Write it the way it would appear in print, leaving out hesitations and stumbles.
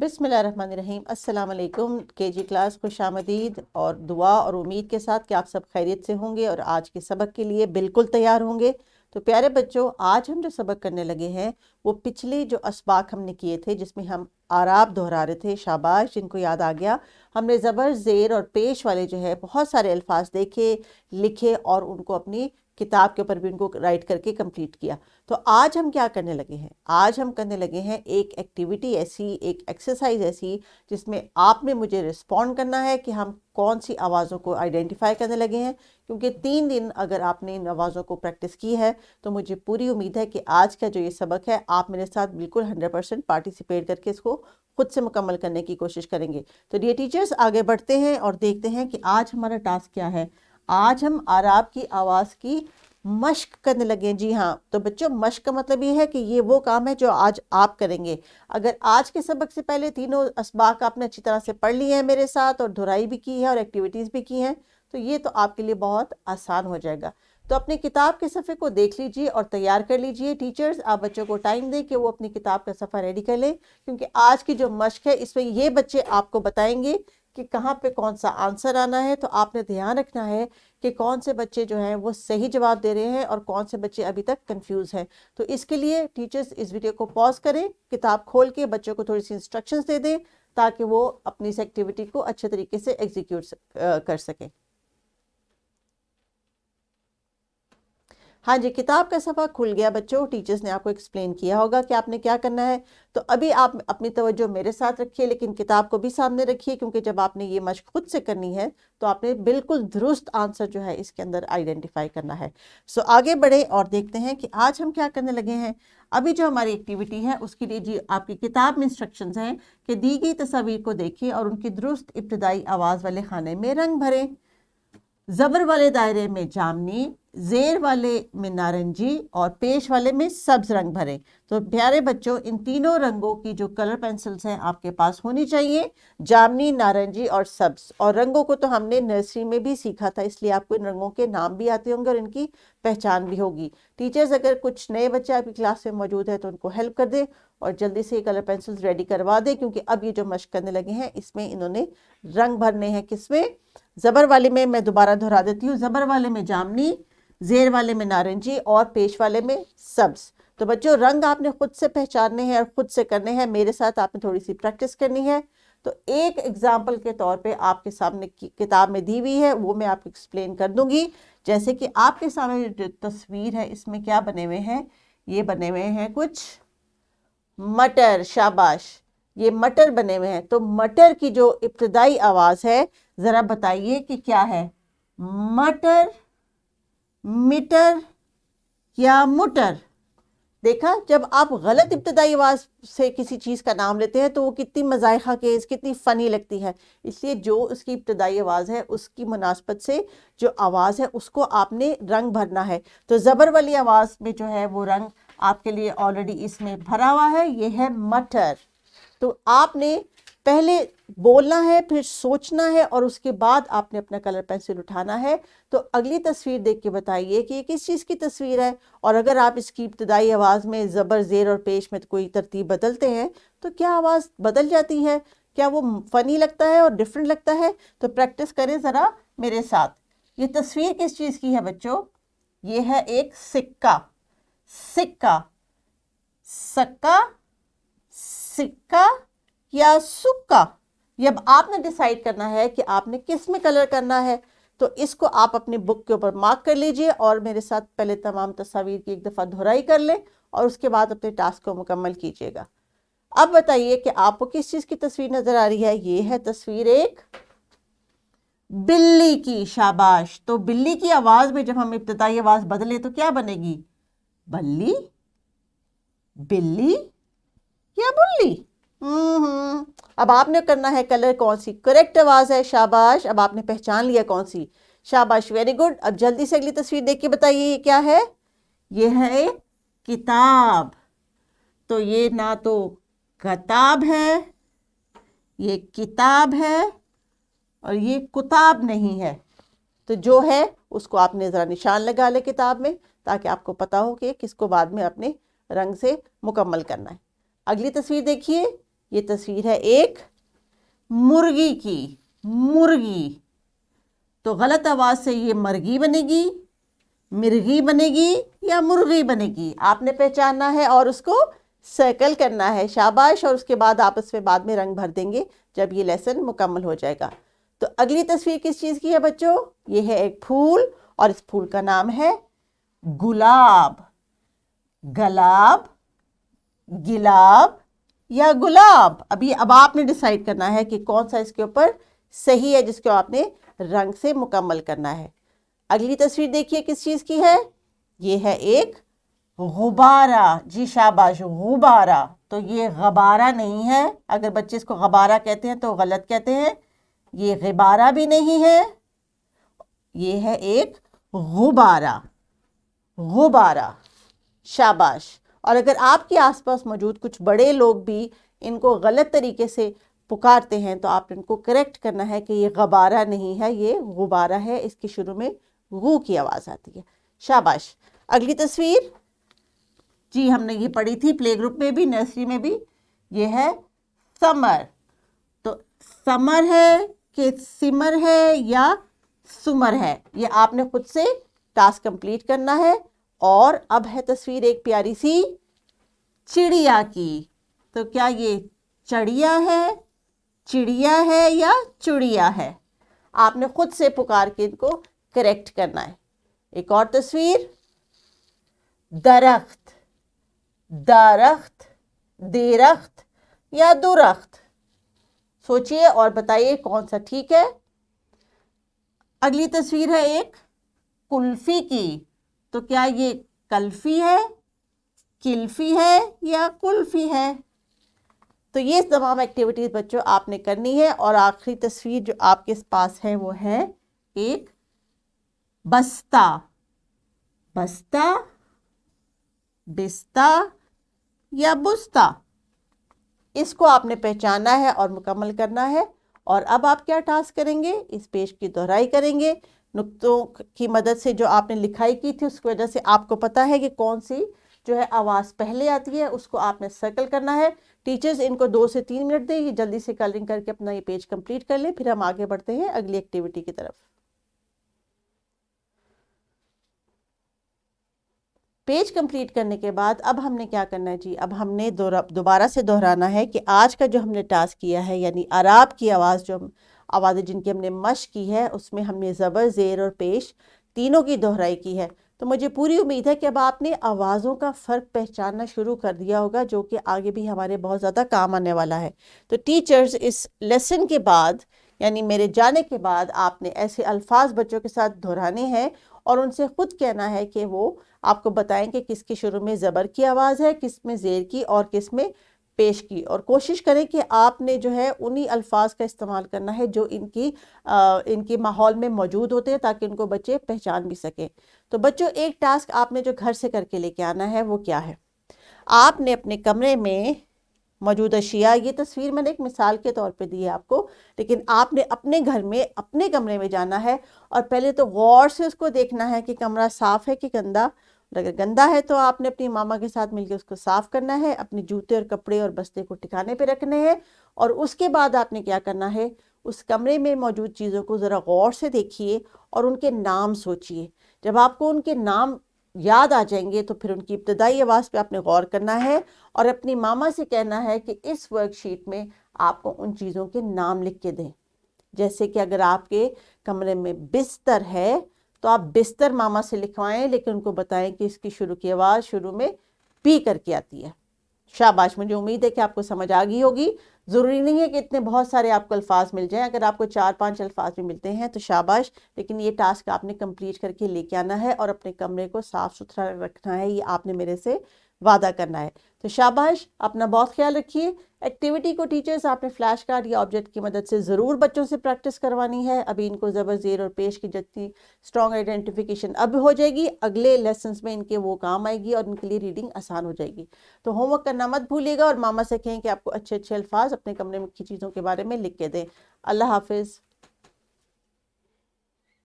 बिस्मिल्लाहिर्रहमानिर्रहीम। अस्सलाम वालेकुम केजी क्लास, खुश आमदीद और दुआ और उम्मीद के साथ कि आप सब खैरियत से होंगे और आज के सबक के लिए बिल्कुल तैयार होंगे। तो प्यारे बच्चों, आज हम जो सबक करने लगे हैं वो पिछले जो असबाक हमने किए थे जिसमें हम आराब दोहरा रहे थे, शाबाश, जिनको याद आ गया। हमने ज़बर, ज़ेर और पेश वाले जो है बहुत सारे अल्फाज देखे, लिखे और उनको अपनी किताब के ऊपर भी उनको राइट करके कंप्लीट किया। तो आज हम क्या करने लगे हैं? आज हम करने लगे हैं एक एक्टिविटी ऐसी, एक एक्सरसाइज ऐसी जिसमें आपने मुझे रिस्पॉन्ड करना है कि हम कौन सी आवाज़ों को आइडेंटिफाई करने लगे हैं। क्योंकि 3 दिन अगर आपने इन आवाज़ों को प्रैक्टिस की है तो मुझे पूरी उम्मीद है कि आज का जो ये सबक है आप मेरे साथ बिल्कुल 100% पार्टिसिपेट करके इसको खुद से मुकम्मल करने की कोशिश करेंगे। तो डियर टीचर्स, आगे बढ़ते हैं और देखते हैं कि आज हमारा टास्क क्या है। आज हम आराब की आवाज़ की मश्क करने लगे। जी हाँ, तो बच्चों, मश्क का मतलब ये है कि ये वो काम है जो आज आप करेंगे। अगर आज के सबक से पहले तीनों असबाक आपने अच्छी तरह से पढ़ लिए हैं मेरे साथ और धुराई भी की है और एक्टिविटीज़ भी की हैं तो ये तो आपके लिए बहुत आसान हो जाएगा। तो अपनी किताब के सफ़े को देख लीजिए और तैयार कर लीजिए। टीचर्स, आप बच्चों को टाइम दें कि वो अपनी किताब का सफ़ा रेडी कर लें, क्योंकि आज की जो मश्क है इसमें ये बच्चे आपको बताएंगे कि कहाँ पे कौन सा आंसर आना है। तो आपने ध्यान रखना है कि कौन से बच्चे जो हैं वो सही जवाब दे रहे हैं और कौन से बच्चे अभी तक कंफ्यूज हैं। तो इसके लिए टीचर्स इस वीडियो को पॉज करें, किताब खोल के बच्चों को थोड़ी सी इंस्ट्रक्शंस दे दें ताकि वो अपनी इस एक्टिविटी को अच्छे तरीके से एग्जीक्यूट कर सकें। हाँ जी, किताब का सफ़ा खुल गया बच्चों। टीचर्स ने आपको एक्सप्लेन किया होगा कि आपने क्या करना है। तो अभी आप अपनी तवज्जो मेरे साथ रखिए, लेकिन किताब को भी सामने रखिए, क्योंकि जब आपने ये मश्क खुद से करनी है तो आपने बिल्कुल दुरुस्त आंसर जो है इसके अंदर आइडेंटिफाई करना है। सो आगे बढ़े और देखते हैं कि आज हम क्या करने लगे हैं। अभी जो हमारी एक्टिविटी है उसके लिए जी आपकी किताब में इंस्ट्रक्शंस हैं कि दी गई तस्वीर को देखें और उनकी दुरुस्त इब्तदाई आवाज़ वाले खाने में रंग भरें। ज़बर वाले दायरे में जामनी, ज़ेर वाले में नारंगी और पेश वाले में सब्ज रंग भरें। तो प्यारे बच्चों, इन तीनों रंगों की जो कलर पेंसिल्स हैं आपके पास होनी चाहिए, जामनी, नारंगी और सब्ज। और रंगों को तो हमने नर्सरी में भी सीखा था, इसलिए आपको इन रंगों के नाम भी आते होंगे और इनकी पहचान भी होगी। टीचर्स, अगर कुछ नए बच्चे आपकी क्लास में मौजूद है तो उनको हेल्प कर दें और जल्दी से ये कलर पेंसिल्स रेडी करवा दें, क्योंकि अब ये जो मश्क करने लगे हैं इसमें इन्होंने रंग भरने हैं। किसमें? ज़बर वाले में। मैं दोबारा दोहरा देती हूँ, ज़बर वाले में जामनी, ज़ेर वाले में नारंगी और पेश वाले में सब्ज। तो बच्चों, रंग आपने खुद से पहचानने हैं और खुद से करने हैं। मेरे साथ आपने थोड़ी सी प्रैक्टिस करनी है। तो एक एग्जाम्पल के तौर पे आपके सामने किताब में दी हुई है वो मैं आपको एक्सप्लेन कर दूंगी। जैसे कि आपके सामने जो तस्वीर है इसमें क्या बने हुए हैं? ये बने हुए हैं कुछ मटर। शाबाश, ये मटर बने हुए हैं। तो मटर की जो इब्तदाई आवाज़ है ज़रा बताइए कि क्या है? मटर, मिटर या मुटर? देखा, जब आप गलत इब्तदाई आवाज़ से किसी चीज़ का नाम लेते हैं तो वो कितनी मज़ाइक़ा केस, कितनी फ़नी लगती है। इसलिए जो उसकी इब्तदाई आवाज़ है उसकी मुनासबत से जो आवाज़ है उसको आपने रंग भरना है। तो ज़बर वाली आवाज़ में जो है वो रंग आपके लिए ऑलरेडी इसमें भरा हुआ है, ये है मटर। तो आपने पहले बोलना है, फिर सोचना है और उसके बाद आपने अपना कलर पेंसिल उठाना है। तो अगली तस्वीर देख के बताइए कि ये किस चीज़ की तस्वीर है, और अगर आप इसकी इब्तदाई आवाज़ में ज़बर, ज़ेर और पेश में कोई तरतीब बदलते हैं तो क्या आवाज़ बदल जाती है? क्या वो फ़नी लगता है और डिफरेंट लगता है? तो प्रैक्टिस करें ज़रा मेरे साथ। ये तस्वीर किस चीज़ की है बच्चों? ये है एक सिक्का। सिक्का, सक्का, सिक्का या सुक्का? ये अब आपने डिसाइड करना है कि आपने किस में कलर करना है। तो इसको आप अपनी बुक के ऊपर मार्क कर लीजिए और मेरे साथ पहले तमाम तस्वीर की एक दफ़ा दोहराई कर लें और उसके बाद अपने टास्क को मुकम्मल कीजिएगा। अब बताइए कि आपको किस चीज़ की तस्वीर नज़र आ रही है? ये है तस्वीर एक बिल्ली की। शाबाश। तो बिल्ली की आवाज़ में जब हम इब्तदाई आवाज़ बदले तो क्या बनेगी? बल्ली, बिल्ली या बुल्ली? अब आपने करना है कलर कौन सी करेक्ट आवाज़ है। शाबाश, अब आपने पहचान लिया कौन सी। शाबाश, वेरी गुड। अब जल्दी से अगली तस्वीर देख के बताइए ये क्या है? ये है एक किताब। तो ये ना तो किताब है, ये किताब है और ये कुताब नहीं है। तो जो है उसको आपने ज़रा निशान लगा ले किताब में, ताकि आपको पता हो कि किसको बाद में अपने रंग से मुकम्मल करना है। अगली तस्वीर देखिए, یہ تصویر ہے ایک مرغی کی، مرغی، تو غلط آواز سے یہ مرغی بنے گی، مرغی بنے گی یا مرغی بنے گی، آپ نے پہچاننا ہے اور اس کو سرکل کرنا ہے، شاباش، اور اس کے بعد آپ اس میں بعد میں رنگ بھر دیں گے جب یہ لیسن مکمل ہو جائے گا۔ تو اگلی تصویر کس چیز کی ہے بچوں؟ یہ ہے ایک پھول، اور اس پھول کا نام ہے گلاب، گلاب، گلاب یا گلاب۔ اب آپ نے ڈیسائیڈ کرنا ہے کہ کون سا اس کے اوپر صحیح ہے، جس کو آپ نے رنگ سے مکمل کرنا ہے۔ اگلی تصویر دیکھیے کس چیز کی ہے؟ یہ ہے ایک غبارہ، جی شاباش، غبارہ، تو یہ غبارہ نہیں ہے، اگر بچے اس کو غبارہ کہتے ہیں تو غلط کہتے ہیں، یہ غبارہ بھی نہیں ہے، یہ ہے ایک غبارہ، غبارہ، شاباش۔ اور اگر آپ کے آس پاس موجود کچھ بڑے لوگ بھی ان کو غلط طریقے سے پکارتے ہیں تو آپ ان کو کریکٹ کرنا ہے کہ یہ غبارہ نہیں ہے، یہ غبارہ ہے، اس کے شروع میں غو کی آواز آتی ہے، شاباش۔ اگلی تصویر، جی ہم نے یہ پڑھی تھی پلے گروپ میں بھی، نرسری میں بھی، یہ ہے سمر، تو سمر ہے کہ سمر ہے یا سمر ہے، یہ آپ نے خود سے ٹاسک کمپلیٹ کرنا ہے۔ اور اب ہے تصویر ایک پیاری سی چڑیا کی، تو کیا یہ چڑیا ہے، چڑیا ہے یا چڑیا ہے؟ آپ نے خود سے پکار کے ان کو کریکٹ کرنا ہے۔ ایک اور تصویر، درخت، درخت، درخت یا درخت، سوچئے اور بتائیے کون سا ٹھیک ہے۔ اگلی تصویر ہے ایک کلفی کی، تو کیا یہ کلفی ہے، کلفی ہے یا کلفی ہے؟ تو یہ تمام ایکٹیویٹیز بچوں آپ نے کرنی ہے۔ اور آخری تصویر جو آپ کے پاس ہے وہ ہے ایک بستہ، بستہ، بستہ یا بستہ، اس کو آپ نے پہچاننا ہے اور مکمل کرنا ہے۔ اور اب آپ کیا ٹاسک کریں گے؟ اس پیج کی دہرائی کریں گے، نقطوں کی مدد سے جو آپ نے لکھائی کی تھی اس کی وجہ سے آپ کو پتا ہے کہ کون سی جو ہے آواز پہلے آتی ہے، اس کو آپ نے سرکل کرنا ہے۔ ٹیچرز ان کو 2 سے 3 منٹ دیں، یہ جلدی سے کلرنگ کر کے اپنا یہ پیج کمپلیٹ کر لیں، پھر ہم آگے بڑھتے ہیں اگلی ایکٹیویٹی کی طرف۔ پیج کمپلیٹ کرنے کے بعد اب ہم نے کیا کرنا ہے جی؟ اب ہم نے دوبارہ سے دہرانا ہے کہ آج کا جو ہم نے ٹاسک کیا ہے، یعنی اعراب کی آواز، جو آوازیں جن کی ہم نے مشق کی ہے، اس میں ہم نے زبر، زیر اور پیش تینوں کی دہرائی کی ہے۔ تو مجھے پوری امید ہے کہ اب آپ نے آوازوں کا فرق پہچاننا شروع کر دیا ہوگا، جو کہ آگے بھی ہمارے بہت زیادہ کام آنے والا ہے۔ تو ٹیچرز اس لیسن کے بعد، یعنی میرے جانے کے بعد، آپ نے ایسے الفاظ بچوں کے ساتھ دہرانے ہیں اور ان سے خود کہنا ہے کہ وہ آپ کو بتائیں کہ کس کے شروع میں زبر کی آواز ہے، کس میں زیر کی اور کس میں پیش کی، اور کوشش کریں کہ آپ نے جو ہے انہی الفاظ کا استعمال کرنا ہے جو ان کی ماحول میں موجود ہوتے ہیں، تاکہ ان کو بچے پہچان بھی سکیں۔ تو بچوں ایک ٹاسک آپ نے جو گھر سے کر کے لے کے آنا ہے وہ کیا ہے؟ آپ نے اپنے کمرے میں موجود اشیاء، یہ تصویر میں نے ایک مثال کے طور پہ دی ہے آپ کو، لیکن آپ نے اپنے گھر میں اپنے کمرے میں جانا ہے اور پہلے تو غور سے اس کو دیکھنا ہے کہ کمرہ صاف ہے کہ گندا۔ اگر گندا ہے تو آپ نے اپنی ماما کے ساتھ مل کے اس کو صاف کرنا ہے، اپنے جوتے اور کپڑے اور بستے کو ٹھکانے پہ رکھنے ہیں، اور اس کے بعد آپ نے کیا کرنا ہے؟ اس کمرے میں موجود چیزوں کو ذرا غور سے دیکھیے اور ان کے نام سوچیے۔ جب آپ کو ان کے نام یاد آ جائیں گے تو پھر ان کی ابتدائی آواز پہ آپ نے غور کرنا ہے اور اپنی ماما سے کہنا ہے کہ اس ورک شیٹ میں آپ کو ان چیزوں کے نام لکھ کے دیں۔ جیسے کہ اگر آپ کے کمرے میں بستر ہے تو آپ بستر ماما سے لکھوائیں، لیکن ان کو بتائیں کہ اس کی شروع کی آواز شروع میں پی کر کے آتی ہے۔ شاباش، مجھے امید ہے کہ آپ کو سمجھ آ گئی ہوگی۔ ضروری نہیں ہے کہ اتنے بہت سارے آپ کو الفاظ مل جائیں، اگر آپ کو 4-5 الفاظ بھی ملتے ہیں تو شاباش، لیکن یہ ٹاسک آپ نے کمپلیٹ کر کے لے کے آنا ہے اور اپنے کمرے کو صاف ستھرا رکھنا ہے، یہ آپ نے میرے سے وعدہ کرنا ہے۔ تو شاباش، اپنا بہت خیال رکھیے۔ ایکٹیویٹی کو ٹیچرز آپ نے فلیش کارڈ یا آبجیکٹ کی مدد سے ضرور بچوں سے پریکٹس کروانی ہے۔ ابھی ان کو زبر، زیر اور پیش کی جتنی اسٹرانگ آئیڈینٹیفیکیشن اب ہو جائے گی، اگلے لیسنز میں ان کے وہ کام آئے گی اور ان کے لیے ریڈنگ آسان ہو جائے گی۔ تو ہوم ورک کرنا مت بھولیے گا اور ماما سے کہیں کہ آپ کو اچھے اچھے الفاظ اپنے کمرے کی چیزوں کے بارے میں لکھ کے دیں۔ اللہ حافظ۔